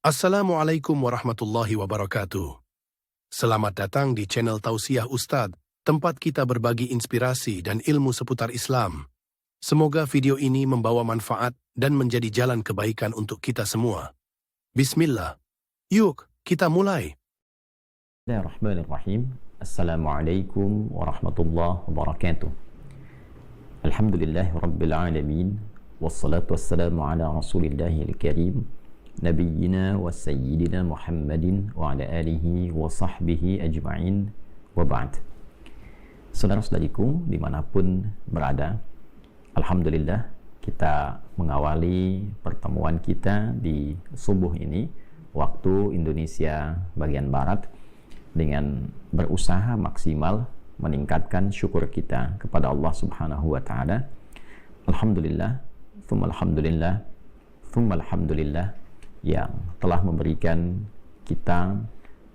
Assalamualaikum warahmatullahi wabarakatuh. Selamat datang di channel Tausiah Ustadz, tempat kita berbagi inspirasi dan ilmu seputar Islam. Semoga video ini membawa manfaat dan menjadi jalan kebaikan untuk kita semua. Bismillah. Yuk, kita mulai. Bismillahirrahmanirrahim. Assalamualaikum warahmatullahi wabarakatuh. Alhamdulillahi rabbil alamin. Wassalatu wassalamu ala rasulillahil karim. Nabiyyina wa sayyidina Muhammadin wa ala alihi wa sahbihi ajma'in wa ba'd. Saudara-saudariku dimanapun berada, Alhamdulillah kita mengawali pertemuan kita di subuh ini waktu Indonesia bagian Barat dengan berusaha maksimal meningkatkan syukur kita kepada Allah Subhanahu wa Ta'ala. Alhamdulillah, thumma alhamdulillah, thumma alhamdulillah, yang telah memberikan kita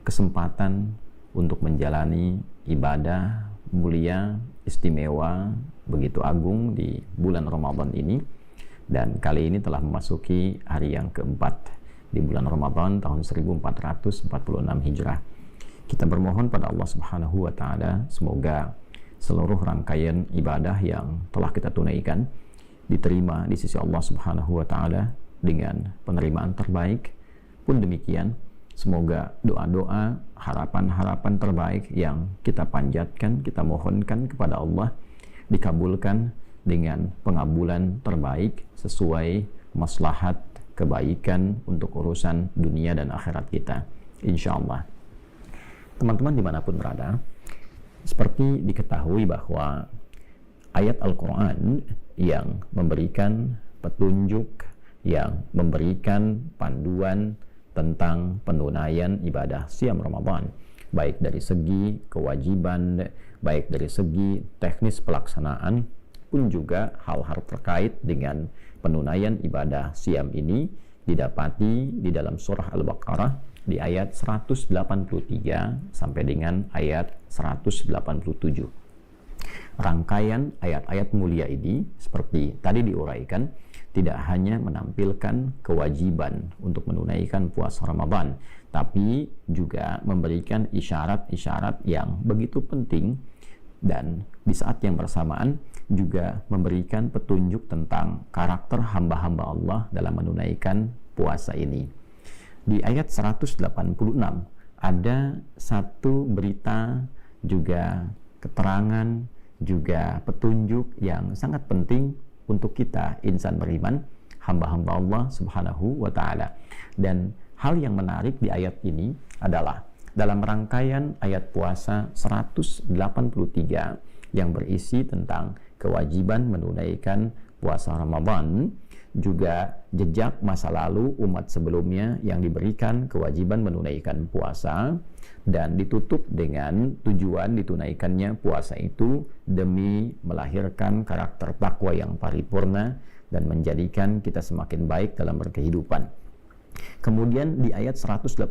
kesempatan untuk menjalani ibadah mulia, istimewa, begitu agung di bulan Ramadan ini. Dan kali ini telah memasuki hari yang keempat di bulan Ramadan tahun 1446 Hijrah. Kita bermohon pada Allah Subhanahu wa Ta'ala, semoga seluruh rangkaian ibadah yang telah kita tunaikan diterima di sisi Allah Subhanahu wa Ta'ala dengan penerimaan terbaik. Pun demikian, semoga doa-doa, harapan-harapan terbaik yang kita panjatkan, kita mohonkan kepada Allah dikabulkan dengan pengabulan terbaik sesuai maslahat kebaikan untuk urusan dunia dan akhirat kita, insya Allah. Teman-teman dimanapun berada, seperti diketahui bahwa ayat Al-Quran yang memberikan petunjuk, yang memberikan panduan tentang penunaian ibadah siam Ramadan, baik dari segi kewajiban, baik dari segi teknis pelaksanaan, pun juga hal-hal terkait dengan penunaian ibadah siam ini didapati di dalam surah Al-Baqarah di ayat 183 sampai dengan ayat 187. Rangkaian ayat-ayat mulia ini seperti tadi diuraikan tidak hanya menampilkan kewajiban untuk menunaikan puasa Ramadan, tapi juga memberikan isyarat-isyarat yang begitu penting, dan di saat yang bersamaan juga memberikan petunjuk tentang karakter hamba-hamba Allah dalam menunaikan puasa ini. Di ayat 186 ada satu berita, juga keterangan, juga petunjuk yang sangat penting untuk kita insan beriman, hamba-hamba Allah Subhanahu wa Ta'ala. Dan hal yang menarik di ayat ini adalah dalam rangkaian ayat puasa 183 yang berisi tentang kewajiban menunaikan puasa Ramadan, juga jejak masa lalu umat sebelumnya yang diberikan kewajiban menunaikan puasa, dan ditutup dengan tujuan ditunaikannya puasa itu demi melahirkan karakter takwa yang paripurna dan menjadikan kita semakin baik dalam berkehidupan. Kemudian di ayat 184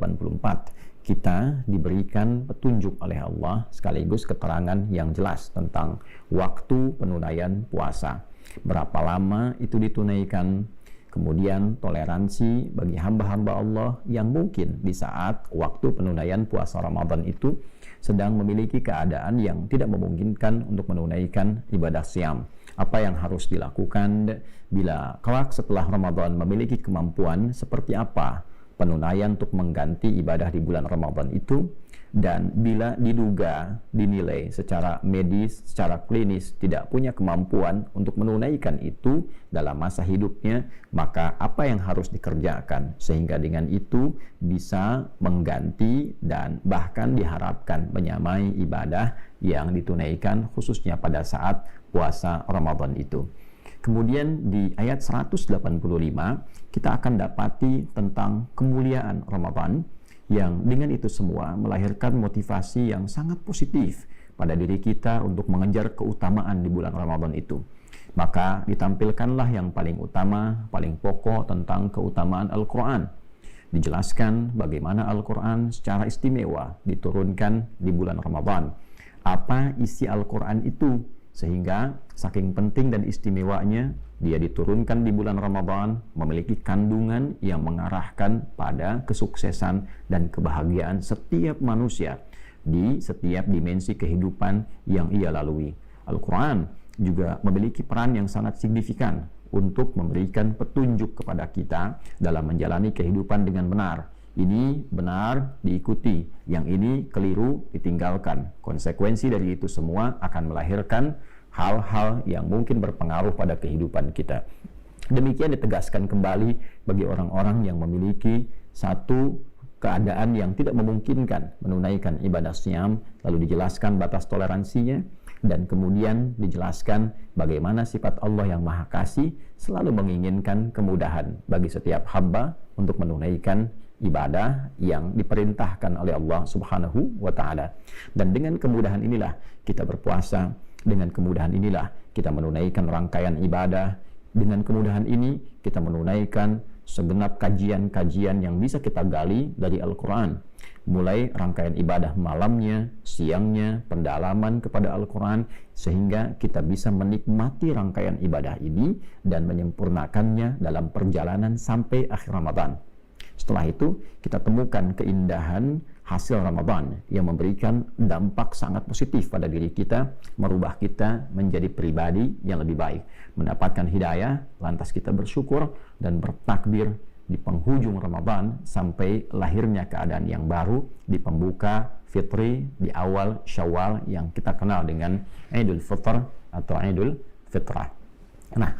kita diberikan petunjuk oleh Allah sekaligus keterangan yang jelas tentang waktu penunaian puasa. Berapa lama itu ditunaikan, kemudian toleransi bagi hamba-hamba Allah yang mungkin di saat waktu penunaian puasa Ramadan itu sedang memiliki keadaan yang tidak memungkinkan untuk menunaikan ibadah siam. Apa yang harus dilakukan bila kelak setelah Ramadan memiliki kemampuan, seperti apa penunaian untuk mengganti ibadah di bulan Ramadan itu. Dan bila diduga, dinilai secara medis, secara klinis tidak punya kemampuan untuk menunaikan itu dalam masa hidupnya, maka apa yang harus dikerjakan sehingga dengan itu bisa mengganti dan bahkan diharapkan menyamai ibadah yang ditunaikan khususnya pada saat puasa Ramadan itu. Kemudian di ayat 185 kita akan dapati tentang kemuliaan Ramadan, yang dengan itu semua melahirkan motivasi yang sangat positif pada diri kita untuk mengejar keutamaan di bulan Ramadan itu. Maka ditampilkanlah yang paling utama, paling pokok tentang keutamaan Al-Quran. Dijelaskan bagaimana Al-Quran secara istimewa diturunkan di bulan Ramadan. Apa isi Al-Quran itu Sehingga saking penting dan istimewanya dia diturunkan di bulan Ramadan, memiliki kandungan yang mengarahkan pada kesuksesan dan kebahagiaan setiap manusia di setiap dimensi kehidupan yang ia lalui. Al-Quran juga memiliki peran yang sangat signifikan untuk memberikan petunjuk kepada kita dalam menjalani kehidupan dengan benar. Ini benar diikuti, yang ini keliru ditinggalkan. Konsekuensi dari itu semua akan melahirkan hal-hal yang mungkin berpengaruh pada kehidupan kita. Demikian ditegaskan kembali bagi orang-orang yang memiliki satu keadaan yang tidak memungkinkan menunaikan ibadah siam, lalu dijelaskan batas toleransinya, dan kemudian dijelaskan bagaimana sifat Allah yang Maha Kasih selalu menginginkan kemudahan bagi setiap hamba untuk menunaikan ibadah yang diperintahkan oleh Allah Subhanahu wa Ta'ala. Dan dengan kemudahan inilah kita berpuasa, dengan kemudahan inilah kita menunaikan rangkaian ibadah, dengan kemudahan ini kita menunaikan segenap kajian-kajian yang bisa kita gali dari Al-Quran, mulai rangkaian ibadah malamnya, siangnya, pendalaman kepada Al-Quran, sehingga kita bisa menikmati rangkaian ibadah ini dan menyempurnakannya dalam perjalanan sampai akhir Ramadan. Setelah itu kita temukan keindahan hasil Ramadan yang memberikan dampak sangat positif pada diri kita, merubah kita menjadi pribadi yang lebih baik, mendapatkan hidayah, lantas kita bersyukur dan bertakbir di penghujung Ramadan sampai lahirnya keadaan yang baru di pembuka fitri di awal Syawal yang kita kenal dengan Idul Fitr atau Idul Fitrah. Nah,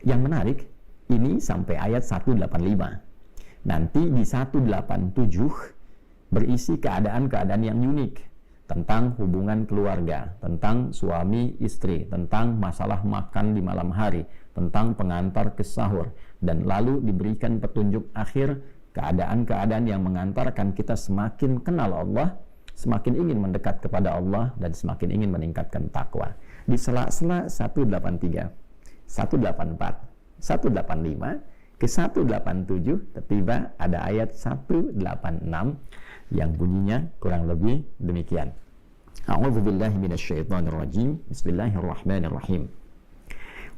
yang menarik ini sampai ayat 185. Nanti di 187 berisi keadaan-keadaan yang unik tentang hubungan keluarga, tentang suami istri, tentang masalah makan di malam hari, tentang pengantar ke sahur, dan lalu diberikan petunjuk akhir keadaan-keadaan yang mengantarkan kita semakin kenal Allah, semakin ingin mendekat kepada Allah, dan semakin ingin meningkatkan takwa. Di sela-sela 183, 184, 185 ke 187 tiba ada ayat 186 yang bunyinya kurang lebih demikian. A'udzubillahi minasyaitonirrajim. Bismillahirrahmanirrahim.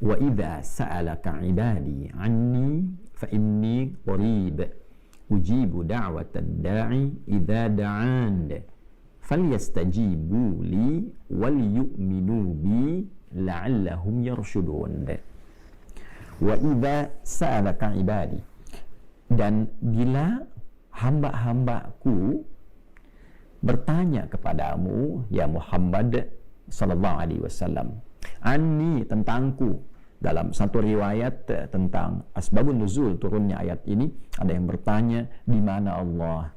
Wa idza sa'alaka 'ibadi 'anni fa inni qarib ujibu da'watad da'i idza da'an falyastajibu li wal yu'minu bi la'allahum yarshudun. Wa idza sa'alaka ibadi, dan bila hamba-hambaku bertanya kepadamu ya Muhammad sallallahu alaihi wasallam, anni, tentangku. Dalam satu riwayat tentang asbabun nuzul turunnya ayat ini, ada yang bertanya di mana Allah,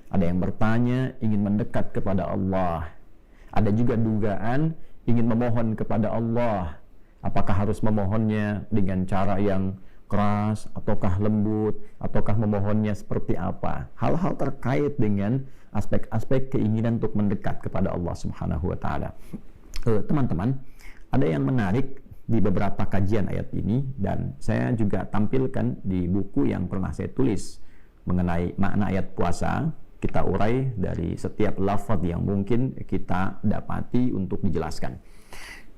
ada yang bertanya ingin mendekat kepada Allah, ada juga dugaan ingin memohon kepada Allah. Apakah harus memohonnya dengan cara yang keras, ataukah lembut, ataukah memohonnya seperti apa? Hal-hal terkait dengan aspek-aspek keinginan untuk mendekat kepada Allah Subhanahu wa Ta'ala. Teman-teman, ada yang menarik di beberapa kajian ayat ini, dan saya juga tampilkan di buku yang pernah saya tulis mengenai makna ayat puasa. Kita urai dari setiap lafaz yang mungkin kita dapati untuk dijelaskan.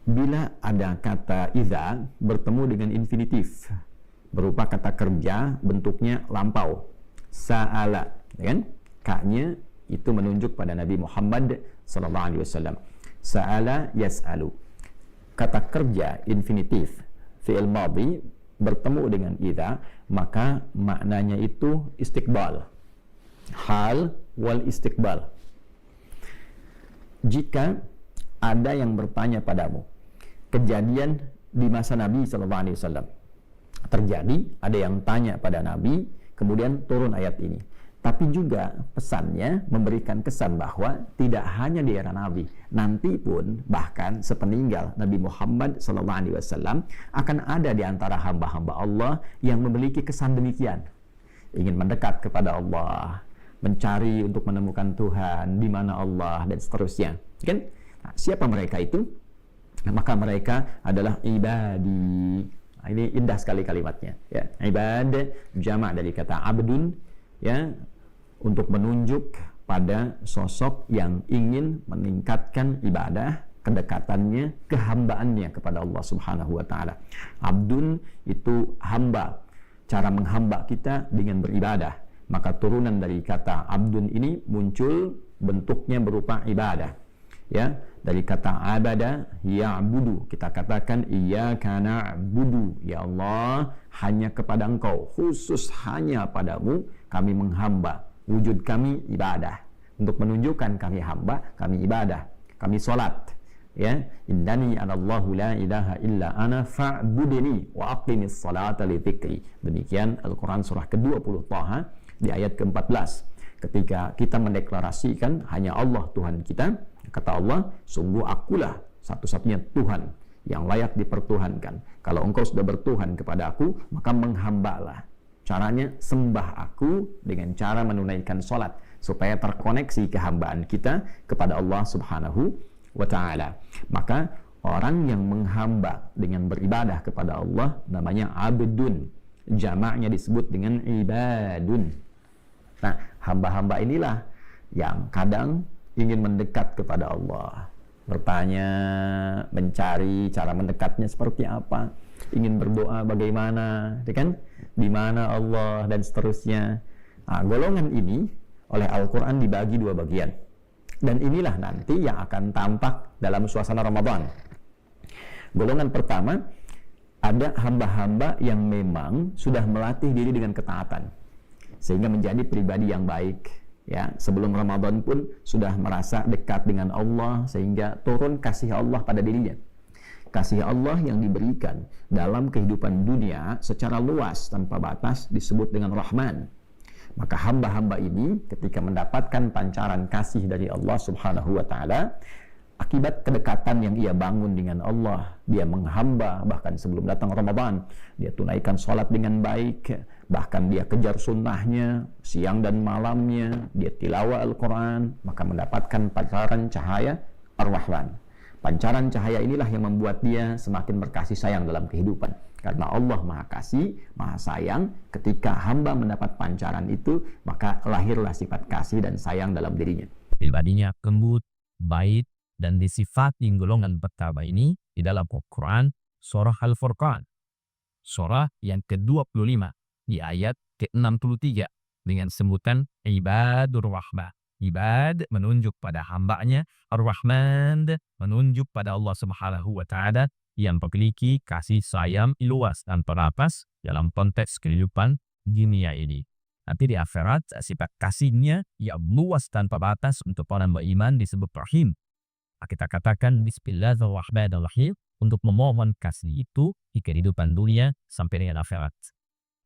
Bila ada kata idza bertemu dengan infinitif berupa kata kerja bentuknya lampau, sa'ala, kan? Ka-nya itu menunjuk pada Nabi Muhammad sallallahu alaihi wasallam. Sa'ala yas'alu. Kata kerja infinitif fi'il madhi bertemu dengan idza, maka maknanya itu istiqbal. Hal wal istiqbal. Jika ada yang bertanya padamu, kejadian di masa Nabi SAW terjadi, ada yang tanya pada Nabi, kemudian turun ayat ini. Tapi juga pesannya memberikan kesan bahwa tidak hanya di era Nabi, nanti pun bahkan sepeninggal Nabi Muhammad SAW akan ada di antara hamba-hamba Allah yang memiliki kesan demikian, ingin mendekat kepada Allah, mencari untuk menemukan Tuhan, di mana Allah, dan seterusnya. Kan? Nah, siapa mereka itu? Maka mereka adalah ibadi. Nah, ini indah sekali kalimatnya, ya. Ibad jamak dari kata abdun, ya, untuk menunjuk pada sosok yang ingin meningkatkan ibadah kedekatannya, kehambaannya kepada Allah Subhanahu wa taala. Abdun itu hamba. Cara menghamba kita dengan beribadah. Maka turunan dari kata abdun ini muncul bentuknya berupa ibadah. Ya, dari kata abada ya'budu, kita katakan iyyaka na'budu, ya Allah, hanya kepada Engkau, khusus hanya padamu kami menghamba. Wujud kami ibadah. Untuk menunjukkan kami hamba, kami ibadah, kami salat. Ya, innani anallahu la ilaha illa ana fa'budni wa aqimis salata li dzikri. Demikian Al-Qur'an surah ke-20 Thaha di ayat ke-14. Ketika kita mendeklarasikan hanya Allah Tuhan kita, kata Allah, sungguh akulah satu-satunya Tuhan yang layak dipertuhankan. Kalau engkau sudah bertuhan kepada aku, maka menghambalah. Caranya sembah aku dengan cara menunaikan sholat, supaya terkoneksi kehambaan kita kepada Allah Subhanahu wa ta'ala. Maka orang yang menghamba dengan beribadah kepada Allah namanya abdun. Jamaknya disebut dengan ibadun. Nah, hamba-hamba inilah yang kadang ingin mendekat kepada Allah, bertanya, mencari cara mendekatnya seperti apa, ingin berdoa bagaimana, kan? Di mana Allah dan seterusnya. Nah, golongan ini oleh Al-Quran dibagi dua bagian, dan inilah nanti yang akan tampak dalam suasana Ramadan. Golongan pertama, ada hamba-hamba yang memang sudah melatih diri dengan ketaatan sehingga menjadi pribadi yang baik. Ya, sebelum Ramadan pun sudah merasa dekat dengan Allah sehingga turun kasih Allah pada dirinya. Kasih Allah yang diberikan dalam kehidupan dunia secara luas tanpa batas disebut dengan Rahman. Maka hamba-hamba ini ketika mendapatkan pancaran kasih dari Allah Subhanahu wa taala, akibat kedekatan yang ia bangun dengan Allah, dia menghamba bahkan sebelum datang Ramadan, dia tunaikan sholat dengan baik, bahkan dia kejar sunnahnya siang dan malamnya, dia tilawah Al-Quran, maka mendapatkan pancaran cahaya Ar-Rahman. Pancaran cahaya inilah yang membuat dia semakin berkasih sayang dalam kehidupan. Karena Allah Maha Kasih, Maha Sayang, ketika hamba mendapat pancaran itu, maka lahirlah sifat kasih dan sayang dalam dirinya. Pribadinya lembut, baik, dan disifati golongan pertama ini di dalam Al-Quran surah Al-Furqan, surah yang ke-25 di ayat ke-63 dengan sebutan ibadur rahmah. Ibad menunjuk pada hambanya, Ar-Rahman menunjuk pada Allah Subhanahu wa taala yang memiliki kasih sayang luas dan terapas dalam konteks kehidupan dunia ini. Nanti di akhirat sifat kasihnya yang luas tanpa batas untuk orang beriman disebut Rahim. Kita katakan Bismillahirrahmanirrahim untuk memohon kasih itu di kehidupan dunia sampai dengan akhirat.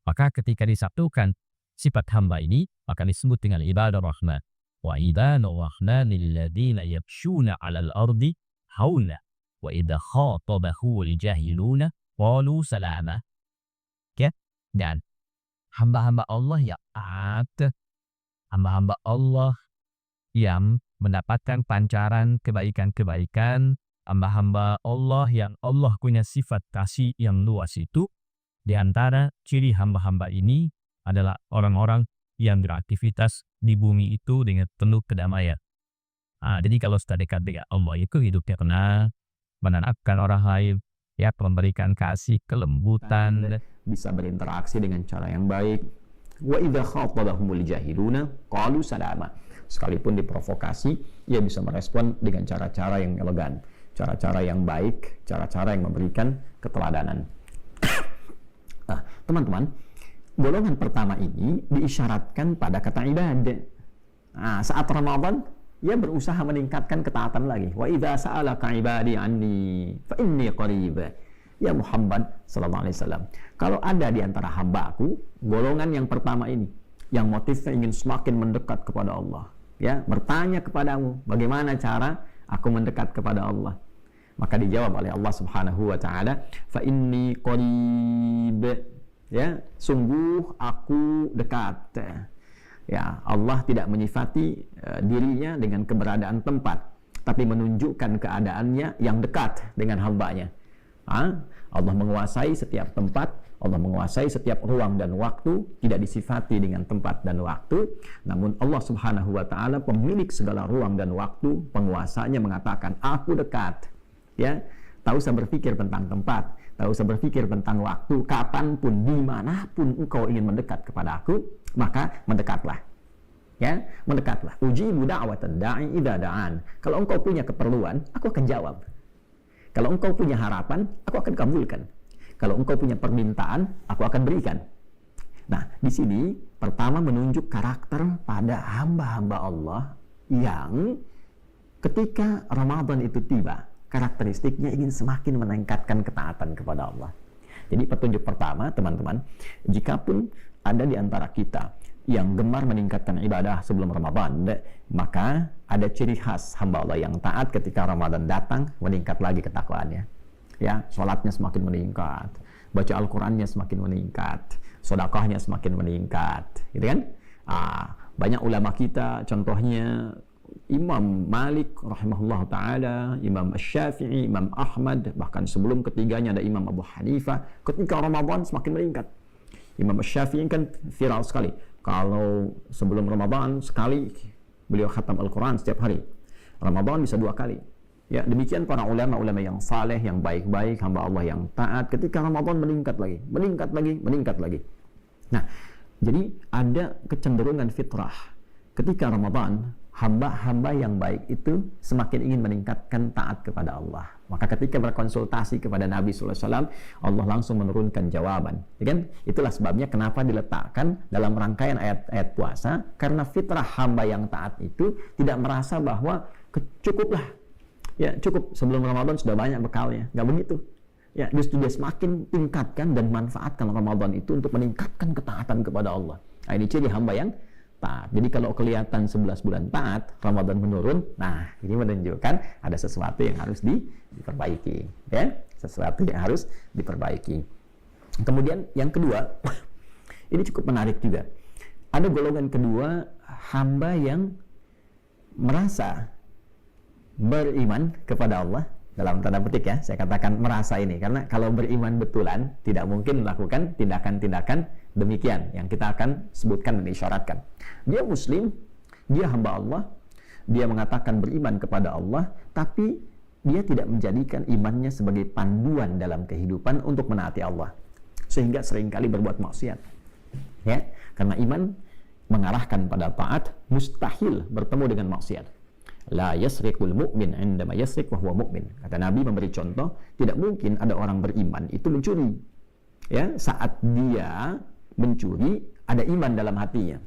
Maka ketika disatukan sifat hamba ini, maka disebut dengan ibadah rahmah. Wa ibadur rahmanil ladzina yamshuna 'alal ardi hauna wa idza khatabahul jahiluna qalu salama. Ya, dan hamba-hamba Allah yang taat, hamba-hamba Allah yang mendapatkan pancaran kebaikan-kebaikan, hamba-hamba Allah yang Allah punya sifat kasih yang luas itu. Di antara ciri hamba-hamba ini adalah orang-orang yang beraktivitas di bumi itu dengan penuh kedamaian. Jadi kalau sudah dekat dengan Allah itu hidupnya tenang, menenangkan orang lain, ya, memberikan kasih, kelembutan, bisa berinteraksi dengan cara yang baik. Wa idza khatabahumul jahiluna qalu salama. Sekalipun diprovokasi, ia bisa merespon dengan cara-cara yang elegan, cara-cara yang baik, cara-cara yang memberikan keteladanan. Nah, teman-teman, golongan pertama ini diisyaratkan pada kata ibadah. Nah, saat Ramadan, ia berusaha meningkatkan ketaatan lagi. Wa idza sa'alaka ibadi anni fa inni qarib. Ya Muhammad sallallahu alaihi wasallam, kalau ada di antara hamba aku, golongan yang pertama ini, yang motifnya ingin semakin mendekat kepada Allah, ya, bertanya kepadamu, bagaimana cara aku mendekat kepada Allah? Maka dijawab oleh Allah Subhanahu wa taala, fa inni qarib. Ya, sungguh aku dekat. Ya, Allah tidak menyifati dirinya dengan keberadaan tempat, tapi menunjukkan keadaannya yang dekat dengan hambanya. Allah menguasai setiap tempat, Allah menguasai setiap ruang dan waktu, tidak disifati dengan tempat dan waktu. Namun Allah Subhanahu wa taala pemilik segala ruang dan waktu, penguasanya mengatakan, "Aku dekat." Ya, tak usah berpikir tentang tempat, tak usah berpikir tentang waktu, kapanpun, dimanapun engkau ingin mendekat kepada aku, maka mendekatlah. Ya, mendekatlah. Ujibu da'watad da'i idza da'an. Kalau engkau punya keperluan, aku akan jawab. Kalau engkau punya harapan, aku akan kabulkan. Kalau engkau punya permintaan, aku akan berikan. Nah, di sini pertama menunjuk karakter pada hamba-hamba Allah yang ketika Ramadan itu tiba, karakteristiknya ingin semakin meningkatkan ketaatan kepada Allah. Jadi petunjuk pertama, teman-teman, jikapun ada di antara kita yang gemar meningkatkan ibadah sebelum Ramadan, maka ada ciri khas hamba Allah yang taat ketika Ramadan datang, meningkat lagi ketakwaannya. Ya, sholatnya semakin meningkat, baca Al-Qurannya semakin meningkat, sedekahnya semakin meningkat, gitu kan? Banyak ulama kita, contohnya Imam Malik rahimahullah ta'ala, Imam Syafi'i, Imam Ahmad, bahkan sebelum ketiganya ada Imam Abu Hanifah, ketika Ramadan semakin meningkat. Imam Syafi'i kan viral sekali, kalau sebelum Ramadan sekali beliau khatam Al-Quran setiap hari, Ramadan bisa 2 kali. Ya, demikian para ulama-ulama yang saleh, yang baik-baik, hamba Allah yang taat, ketika Ramadan meningkat lagi, meningkat lagi, meningkat lagi. Nah, jadi ada kecenderungan fitrah. Ketika Ramadan, hamba-hamba yang baik itu semakin ingin meningkatkan taat kepada Allah. Maka ketika berkonsultasi kepada Nabi SAW, Allah langsung menurunkan jawaban. Ya kan? Itulah sebabnya kenapa diletakkan dalam rangkaian ayat-ayat puasa, karena fitrah hamba yang taat itu tidak merasa bahwa cukuplah. Ya, cukup sebelum Ramadan sudah banyak bekalnya. Nggak begitu. Ya, justru dia semakin tingkatkan dan manfaatkan Ramadan itu untuk meningkatkan ketaatan kepada Allah. Nah, ini ciri hamba yang taat. Jadi kalau kelihatan 11 bulan taat, Ramadan menurun, nah ini menunjukkan ada sesuatu yang harus diperbaiki. Ya, sesuatu yang harus diperbaiki. Kemudian yang kedua, ini cukup menarik juga. Ada golongan kedua, hamba yang merasa beriman kepada Allah, dalam tanda petik ya, saya katakan merasa ini, karena kalau beriman betulan tidak mungkin melakukan tindakan-tindakan demikian yang kita akan sebutkan dan isyaratkan. Dia muslim, dia hamba Allah, dia mengatakan beriman kepada Allah, tapi dia tidak menjadikan imannya sebagai panduan dalam kehidupan untuk menaati Allah, sehingga seringkali berbuat maksiat. Ya, karena iman mengarahkan pada taat, mustahil bertemu dengan maksiat. La yasriqul mu'min indama yasriq wa huwa mu'min. Kata Nabi memberi contoh, tidak mungkin ada orang beriman itu mencuri. Ya, saat dia mencuri ada iman dalam hatinya.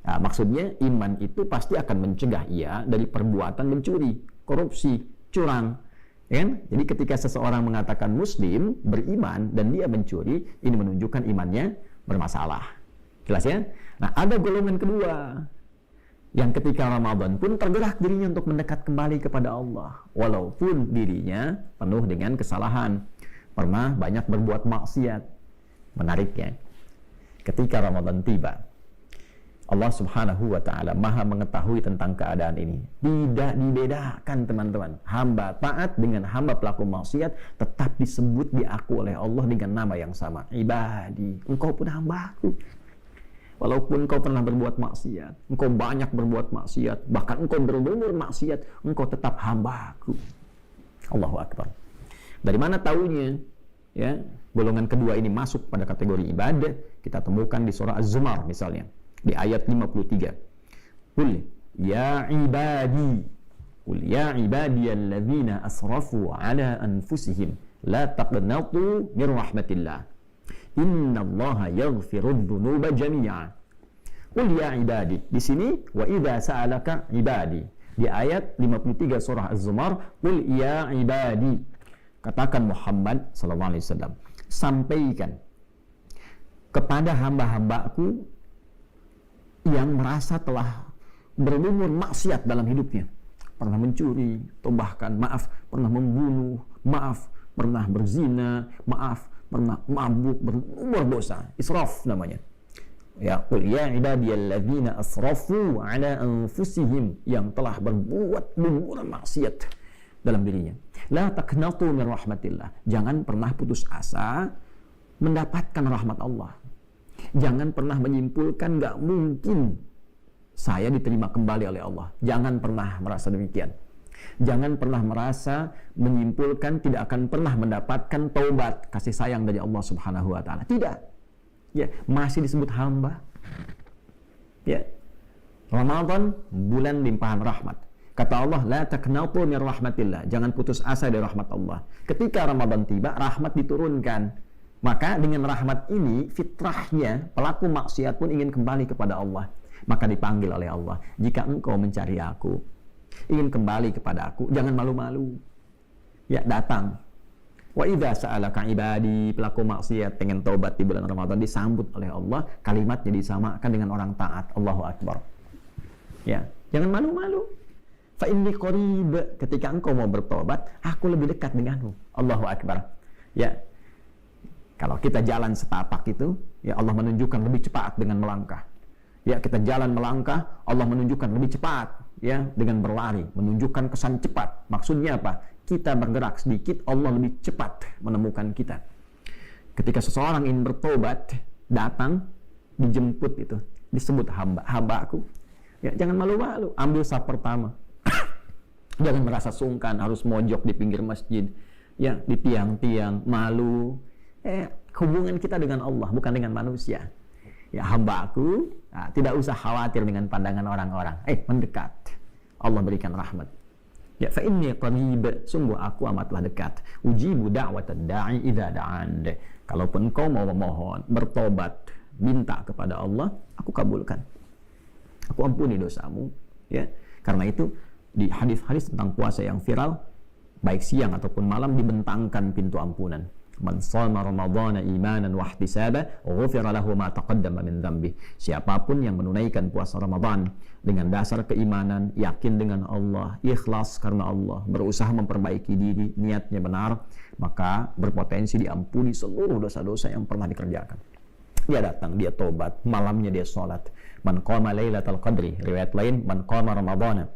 Nah, maksudnya iman itu pasti akan mencegah ia dari perbuatan mencuri, korupsi, curang. Ya kan? Jadi ketika seseorang mengatakan muslim, beriman, dan dia mencuri, ini menunjukkan imannya bermasalah. Jelas ya? Nah, ada golongan kedua yang ketika Ramadan pun tergerak dirinya untuk mendekat kembali kepada Allah, walaupun dirinya penuh dengan kesalahan, pernah banyak berbuat maksiat. Menariknya, ketika Ramadan tiba, Allah Subhanahu wa ta'ala maha mengetahui tentang keadaan ini. Tidak dibedakan, teman-teman. Hamba taat dengan hamba pelaku maksiat tetap disebut, diaku oleh Allah dengan nama yang sama. Ibadi, engkau pun hambaku. Walaupun engkau pernah berbuat maksiat, engkau banyak berbuat maksiat, bahkan engkau berumur maksiat, engkau tetap hamba-Ku. Allahu Akbar. Dari mana taunya? Ya, golongan kedua ini masuk pada kategori ibadah. Kita temukan di surah Az-Zumar misalnya, di ayat 53. Qul ya ibadi, qul ya ibadiyalladzina asrafu ala anfusihim, la taqnatu min rahmatillah. Innallaha yaghfirudz dzunuba jami'a. Qul ya ibadi. Di sini wa idza sa'alaka ibadi. Di ayat 53 surah Az-Zumar, qul ya ibadi. Katakan Muhammad sallallahu alaihi wasallam, sampaikan kepada hamba-hambaku yang merasa telah berumur maksiat dalam hidupnya. Pernah mencuri, atau bahkan pernah membunuh, pernah berzina, pernah mabuk, berumur dosa, israf namanya. Ya, qul ya ibadiyalladzina asrafu ala anfusihim, yang telah berbuat maksiat. dalam dirinya. La taqnatu min rahmatillah. Jangan pernah putus asa mendapatkan rahmat Allah. Jangan pernah menyimpulkan nggak mungkin saya diterima kembali oleh Allah. Jangan pernah merasa demikian. Jangan pernah merasa menyimpulkan tidak akan pernah mendapatkan taubat, kasih sayang dari Allah Subhanahu wa taala. Tidak. Ya, masih disebut hamba. Ya. Ramadan bulan limpahan rahmat. Kata Allah, la taqnatu min rahmatillah. Jangan putus asa dari rahmat Allah. Ketika Ramadan tiba, rahmat diturunkan. Maka dengan rahmat ini, fitrahnya pelaku maksiat pun ingin kembali kepada Allah. Maka dipanggil oleh Allah, jika engkau mencari aku, ingin kembali kepada aku, jangan malu-malu. Ya, datang. Wa idza sa'alaka ibadi, pelaku maksiat pengen taubat di bulan Ramadan, disambut oleh Allah, kalimatnya disamakan dengan orang taat. Allahu Akbar. Ya, jangan malu-malu. Fa inni qarib, ketika engkau mau bertobat, aku lebih dekat denganmu. Allahu Akbar. Ya. Kalau kita jalan setapak itu, ya Allah menunjukkan lebih cepat dengan melangkah. Ya, kita jalan melangkah, Allah menunjukkan lebih cepat, ya, dengan berlari, menunjukkan kesan cepat. Maksudnya apa? Kita bergerak sedikit, Allah lebih cepat menemukan kita. Ketika seseorang ingin bertobat, datang, dijemput itu, disebut hamba, hambaku. Ya, jangan malu-malu, ambil saf pertama. Jangan merasa sungkan, harus mojok di pinggir masjid, ya, di tiang-tiang, malu. Hubungan kita dengan Allah, bukan dengan manusia. Ya, hambaku, nah, tidak usah khawatir dengan pandangan orang-orang. Mendekat. Allah berikan rahmat. Ya, fa inni qarib, sungguh aku amatlah dekat. Ujibu da'watad da'i idza da'an. Kalaupun engkau mau memohon, bertobat, minta kepada Allah, aku kabulkan. Aku ampuni dosamu, ya. Karena itu di hadis-hadis tentang puasa yang viral, baik siang ataupun malam, dibentangkan pintu ampunan. Man shoma ramadhana imanan wa ihtisaba ghufira lahu ma taqaddama min dhanbi. Siapapun yang menunaikan puasa Ramadan dengan dasar keimanan, yakin dengan Allah, ikhlas karena Allah, berusaha memperbaiki diri, niatnya benar, maka berpotensi diampuni seluruh dosa-dosa yang pernah dikerjakan. Dia datang, dia tobat, malamnya dia sholat. Man qama lailatal qadri, riwayat lain, man qama ramadhana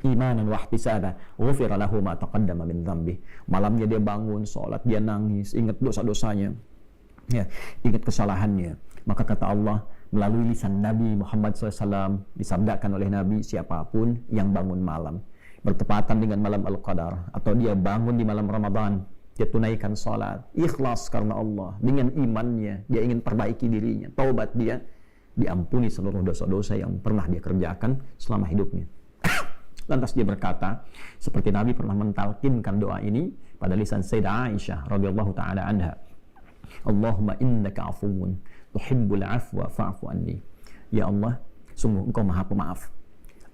imanan wa ihtisaba ghufira lahu ma taqaddama min dhanbi. Malamnya dia bangun, sholat, dia nangis, ingat dosa-dosanya, ya, ingat kesalahannya. Maka kata Allah melalui lisan Nabi Muhammad SAW, disabdakan oleh Nabi, siapapun yang bangun malam bertepatan dengan malam Al-Qadar, atau dia bangun di malam Ramadan, dia tunaikan sholat, ikhlas karena Allah, dengan imannya, dia ingin perbaiki dirinya, taubat dia, diampuni seluruh dosa-dosa yang pernah dia kerjakan selama hidupnya. Lantas dia berkata, seperti Nabi pernah mentalkinkan doa ini pada lisan Sayyidah Aisyah radhiyallahu taala anha, Allahumma innaka afuwun tuhibbul afwa fa'fu anni. Ya Allah, sungguh engkau maha pemaaf.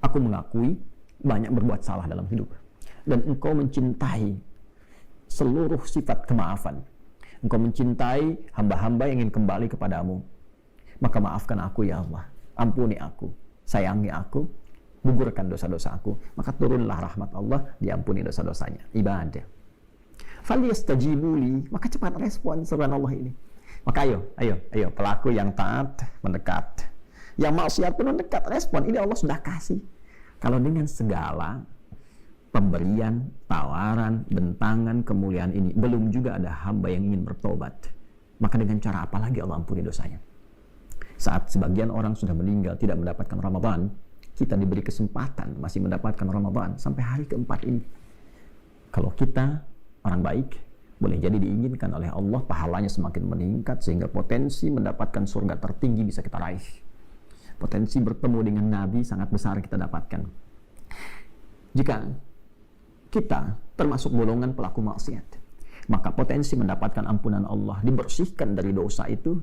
Aku mengakui banyak berbuat salah dalam hidup, dan engkau mencintai seluruh sifat kemaafan. Engkau mencintai hamba-hamba yang ingin kembali kepadamu. Maka maafkan aku ya Allah, ampuni aku, sayangi aku, gugurkan dosa-dosa aku. Maka turunlah rahmat Allah, diampuni dosa-dosanya. Ibadah. Falyastajibuli, maka cepat respon seruan Allah ini. Maka ayo pelaku yang taat mendekat, yang maksiat pun mendekat, respon. Ini Allah sudah kasih. Kalau dengan segala pemberian, tawaran, bentangan, kemuliaan ini belum juga ada hamba yang ingin bertobat, maka dengan cara apa lagi Allah ampuni dosanya? Saat sebagian orang sudah meninggal tidak mendapatkan Ramadan, kita diberi kesempatan masih mendapatkan Ramadan sampai hari keempat ini. Kalau kita orang baik, boleh jadi diinginkan oleh Allah, pahalanya semakin meningkat sehingga potensi mendapatkan surga tertinggi bisa kita raih. Potensi bertemu dengan Nabi sangat besar kita dapatkan. Jika kita termasuk golongan pelaku maksiat, maka potensi mendapatkan ampunan Allah, dibersihkan dari dosa itu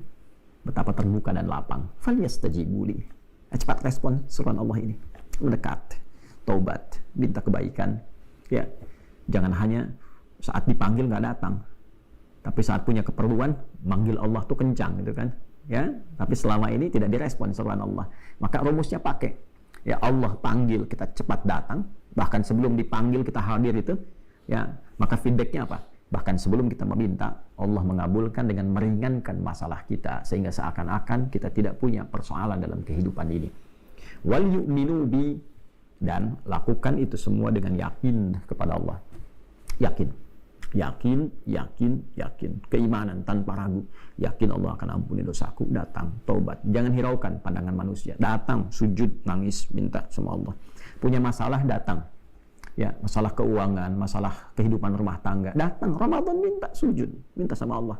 betapa terbuka dan lapang. Falyastajibuli. Cepat respon seruan Allah ini, mendekat, taubat, minta kebaikan. Ya, jangan hanya saat dipanggil nggak datang, tapi saat punya keperluan manggil Allah tuh kencang gitu kan, ya. Tapi selama ini tidak direspon seruan Allah, maka rumusnya pakai, ya Allah panggil kita cepat datang, bahkan sebelum dipanggil kita hadir itu, ya. Maka feedbacknya apa? Bahkan sebelum kita meminta, Allah mengabulkan dengan meringankan masalah kita, sehingga seakan-akan kita tidak punya persoalan dalam kehidupan ini. Wal yu'minu bi, dan lakukan itu semua dengan yakin kepada Allah. Yakin. Yakin, yakin, yakin. Keimanan tanpa ragu. Yakin Allah akan ampuni dosaku. Datang, taubat. Jangan hiraukan pandangan manusia. Datang, sujud, nangis, minta sama Allah. Punya masalah, datang. Ya, masalah keuangan, masalah kehidupan rumah tangga. Datang, Ramadan minta sujud. Minta sama Allah.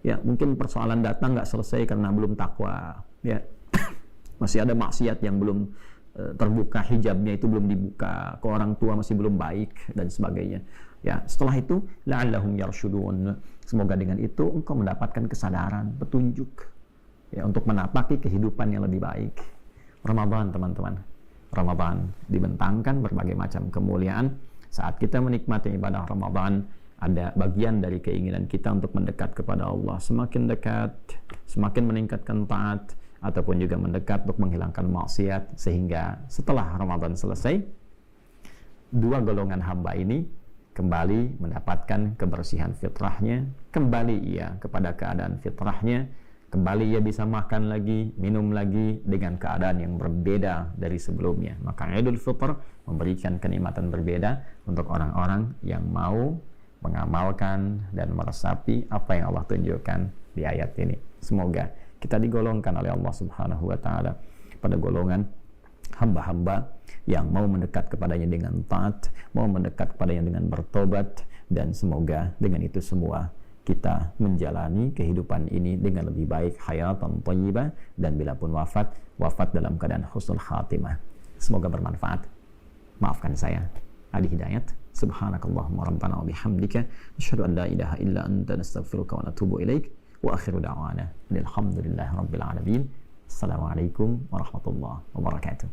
Ya, mungkin persoalan datang nggak selesai karena belum takwa. Ya, masih ada maksiat yang belum terbuka, hijabnya itu belum dibuka, ke orang tua masih belum baik, dan sebagainya. Ya, setelah itu la'allahum yarshudun. Semoga dengan itu engkau mendapatkan kesadaran, petunjuk ya untuk menapaki kehidupan yang lebih baik. Ramadan, teman-teman. Ramadan dibentangkan berbagai macam kemuliaan. Saat kita menikmati ibadah Ramadan, ada bagian dari keinginan kita untuk mendekat kepada Allah. Semakin dekat, semakin meningkatkan taat, ataupun juga mendekat untuk menghilangkan maksiat, sehingga setelah Ramadan selesai, dua golongan hamba ini kembali mendapatkan kebersihan fitrahnya, kembali ia kepada keadaan fitrahnya, kembali ia bisa makan lagi, minum lagi dengan keadaan yang berbeda dari sebelumnya. Maka Idul Fitr memberikan kenikmatan berbeda untuk orang-orang yang mau mengamalkan dan meresapi apa yang Allah tunjukkan di ayat ini. Semoga kita digolongkan oleh Allah Subhanahu wa taala pada golongan hamba-hamba yang mau mendekat kepadanya dengan taat, mau mendekat kepadanya dengan bertobat, dan semoga dengan itu semua kita menjalani kehidupan ini dengan lebih baik, hayatan thayyibah, dan bila pun wafat dalam keadaan husnul khatimah. Semoga bermanfaat. Maafkan saya, Adi Hidayat. Subhanakallahumma rabbana wa bihamdika asyhadu an la ilaha illa anta nastaghfiruka wa natubu ilaik. Wa akhiru da'wana alhamdulillahi rabbil alamin. Assalamualaikum warahmatullahi wabarakatuh.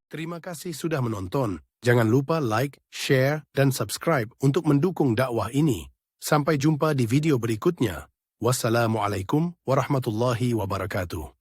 Terima kasih sudah menonton. Jangan lupa like, share, dan subscribe untuk mendukung dakwah ini. Sampai jumpa di video berikutnya. Wassalamualaikum warahmatullahi wabarakatuh.